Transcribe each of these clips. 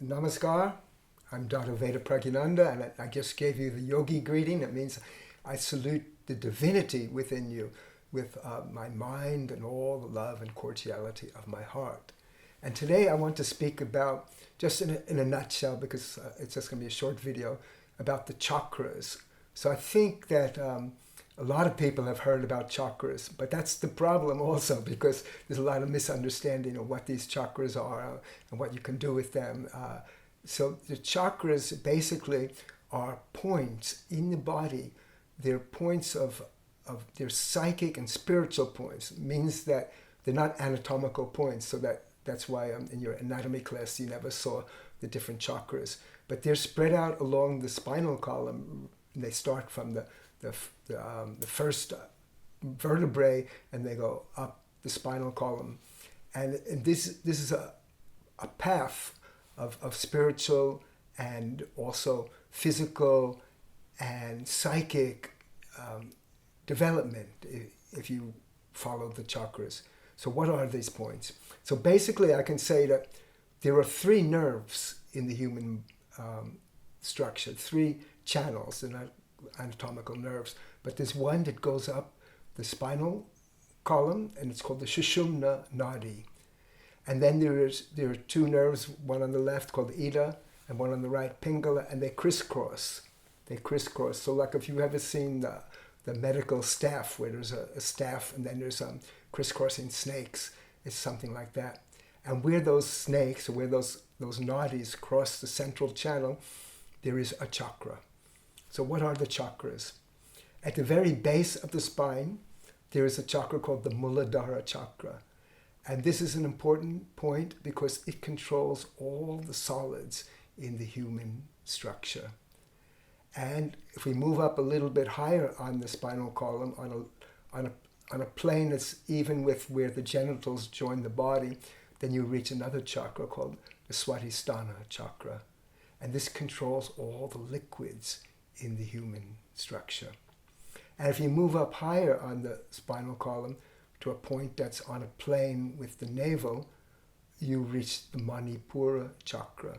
Namaskar, I'm Dada Vedaprajinananda, and I just gave you the yogi greeting. It means I salute the divinity within you with my mind and all the love and cordiality of my heart. And today I want to speak about, just in a nutshell, because it's just going to be a short video, about the chakras. So I think that a lot of people have heard about chakras, but that's the problem also, because there's a lot of misunderstanding of what these chakras are and what you can do with them. So the chakras basically are points in the body. They're points of they're psychic and spiritual points. It means that they're not anatomical points, so that's why in your anatomy class you never saw the different chakras. But they're spread out along the spinal column. They start from the first vertebrae and they go up the spinal column. And this is a path of spiritual and also physical and psychic development if you follow the chakras. So what are these points? So basically I can say that there are 3 nerves in the human structure, 3 channels. They're not anatomical nerves, but there's one that goes up the spinal column, and it's called the Sushumna Nadi. And then there are 2 nerves, one on the left called Ida, and one on the right, Pingala, and they crisscross. So like if you ever seen the medical staff, where there's a staff and then there's crisscrossing snakes, it's something like that. And where those snakes, or where those nadis cross the central channel, there is a chakra. So what are the chakras? At the very base of the spine, there is a chakra called the Muladhara chakra. And this is an important point because it controls all the solids in the human structure. And if we move up a little bit higher on the spinal column, on a plane that's even with where the genitals join the body, then you reach another chakra called the Swadhisthana chakra. And this controls all the liquids in the human structure. And if you move up higher on the spinal column to a point that's on a plane with the navel, you reach the Manipura chakra.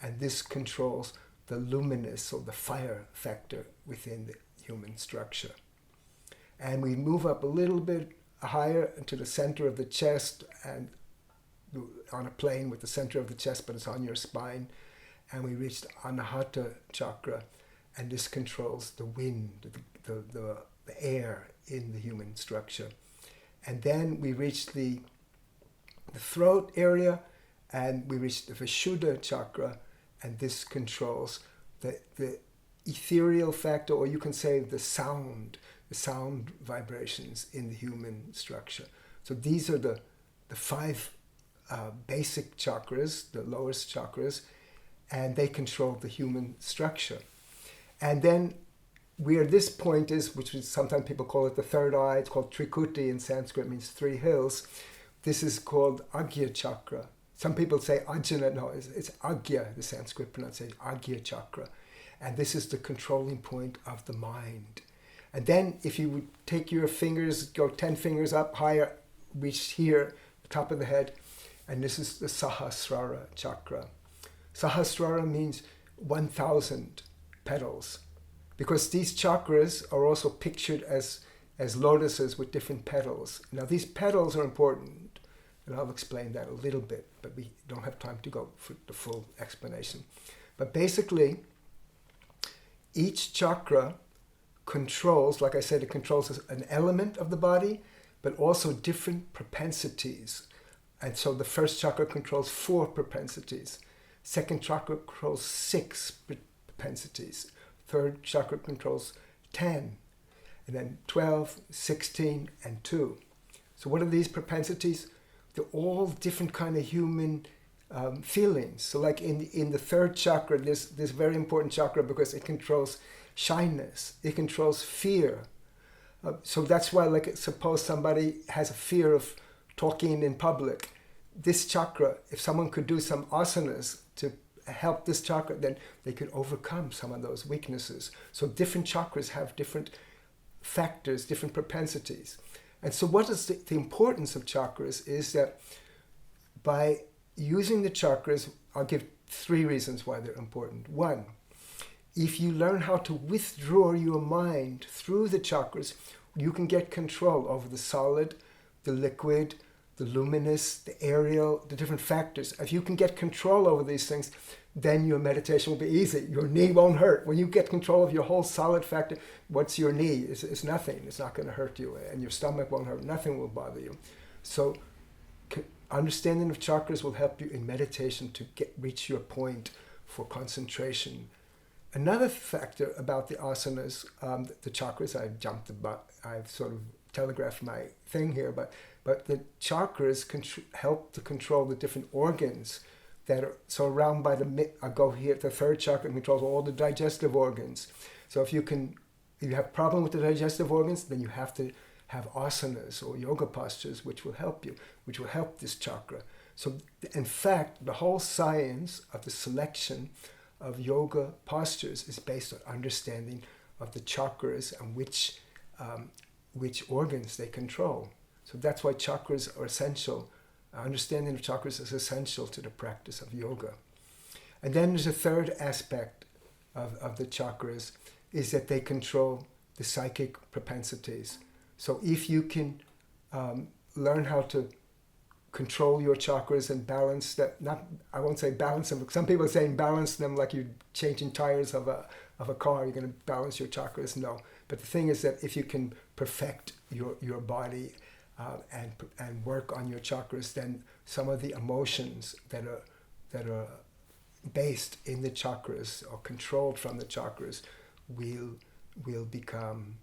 And this controls the luminous, or the fire factor within the human structure. And we move up a little bit higher to the center of the chest, and on a plane with the center of the chest, but it's on your spine. And we reach the Anahata chakra, and this controls the wind, the air in the human structure. And then we reach the throat area, and we reach the Vishuddha chakra, and this controls the ethereal factor, or you can say the sound vibrations in the human structure. So these are the 5 basic chakras, the lowest chakras, and they control the human structure. And then where this point is, which is sometimes people call it the third eye, it's called Trikuti in Sanskrit, means 3 hills. This is called Agya chakra. Some people say Ajna, no, it's Agya, the Sanskrit pronunciation, Agya chakra. And this is the controlling point of the mind. And then if you would take your fingers, go 10 fingers up higher, reach here, the top of the head, and this is the Sahasrara chakra. Sahasrara means 1,000 petals, because these chakras are also pictured as lotuses with different petals. Now these petals are important, and I'll explain that a little bit, but we don't have time to go for the full explanation. But basically, each chakra controls, like I said, it controls an element of the body, but also different propensities. And so the first chakra controls 4 propensities. Second chakra controls 6 propensities. Third chakra controls 10. And then 12, 16, and 2. So what are these propensities? They're all different kind of human feelings. So like in the third chakra, this very important chakra because it controls shyness. It controls fear. So that's why, like, suppose somebody has a fear of talking in public. This chakra, if someone could do some asanas to help this chakra, then they could overcome some of those weaknesses. So different chakras have different factors, different propensities. And so what is the importance of chakras is that by using the chakras, I'll give 3 reasons why they're important. 1, if you learn how to withdraw your mind through the chakras, you can get control over the solid, the liquid, the luminous, the aerial, the different factors. If you can get control over these things, then your meditation will be easy. Your knee won't hurt. When you get control of your whole solid factor, what's your knee? It's nothing. It's not going to hurt you. And your stomach won't hurt. Nothing will bother you. So understanding of chakras will help you in meditation to reach your point for concentration. Another factor about the asanas, the chakras, I've sort of telegraphed my thing here, but the chakras help to control the different organs that are so around by I go here, the 3rd chakra controls all the digestive organs. So if you have problem with the digestive organs, then you have to have asanas or yoga postures, which will help you, which will help this chakra. So in fact, the whole science of the selection of yoga postures is based on understanding of the chakras and which organs they control. So that's why chakras are essential. Understanding of chakras is essential to the practice of yoga. And then there's a 3rd aspect of the chakras, is that they control the psychic propensities. So if you can learn how to control your chakras and balance that, I won't say balance them, but some people are saying balance them like you're changing tires of a car, you're going to balance your chakras. No. But the thing is that if you can perfect your body and work on your chakras, then some of the emotions that are based in the chakras or controlled from the chakras will become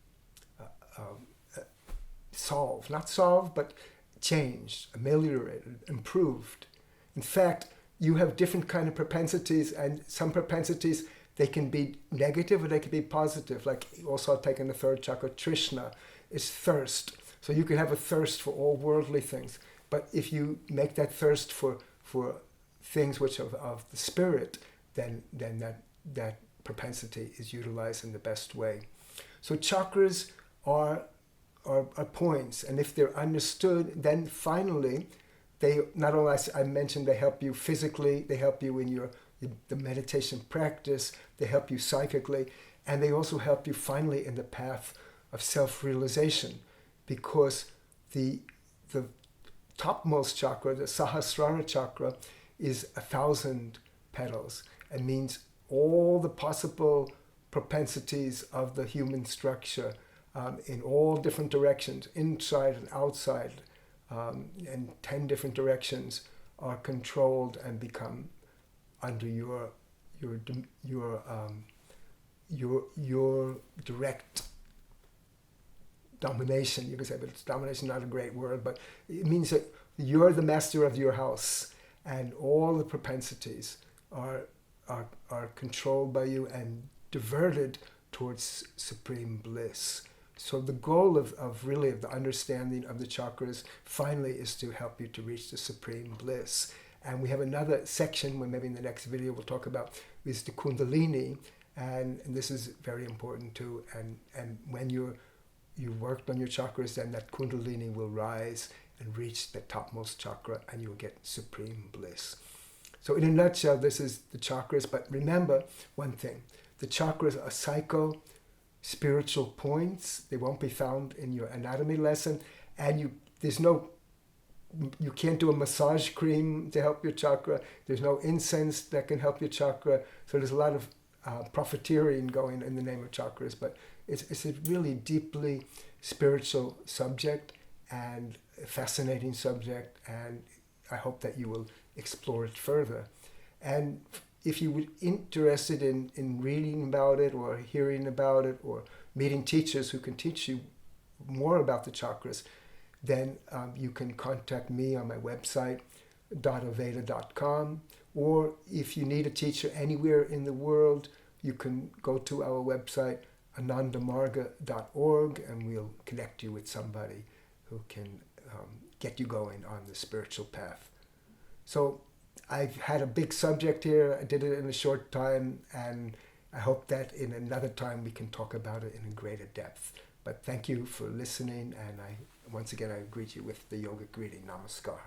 solved. Not solved, but changed, ameliorated, improved. In fact, you have different kind of propensities, and some propensities, they can be negative or they can be positive. Like also taking the 3rd chakra, Trishna, is thirst. So you can have a thirst for all worldly things. But if you make that thirst for things which are of the spirit, then that propensity is utilized in the best way. So chakras are points, and if they're understood, then finally, they not only, as I mentioned, they help you physically, they help you in the meditation practice, they help you psychically, and they also help you finally in the path of self-realization, because the topmost chakra, the Sahasrara chakra, is 1,000 petals. It means all the possible propensities of the human structure in all different directions, inside and outside, and 10 different directions are controlled and become under your direct domination. You can say, but domination is not a great word, but it means that you're the master of your house, and all the propensities are controlled by you and diverted towards supreme bliss. So the goal of the understanding of the chakras finally is to help you to reach the supreme bliss. And we have another section, when maybe in the next video we'll talk about, is the Kundalini, and this is very important too. And when you worked on your chakras, then that Kundalini will rise and reach the topmost chakra, and you'll get supreme bliss. So in a nutshell, this is the chakras. But remember one thing: the chakras are spiritual points. They won't be found in your anatomy lesson, and you can't do a massage cream to help your chakra. There's no incense that can help your chakra. So there's a lot of profiteering going in the name of chakras, but it's a really deeply spiritual subject and a fascinating subject, and I hope that you will explore it further. And if you were interested in reading about it or hearing about it or meeting teachers who can teach you more about the chakras, then you can contact me on my website, dadaveda.com, or if you need a teacher anywhere in the world, you can go to our website, anandamarga.org, and we'll connect you with somebody who can get you going on the spiritual path. So I've had a big subject here. I did it in a short time, and I hope that in another time we can talk about it in greater depth. But thank you for listening, and once again I greet you with the yogic greeting. Namaskar.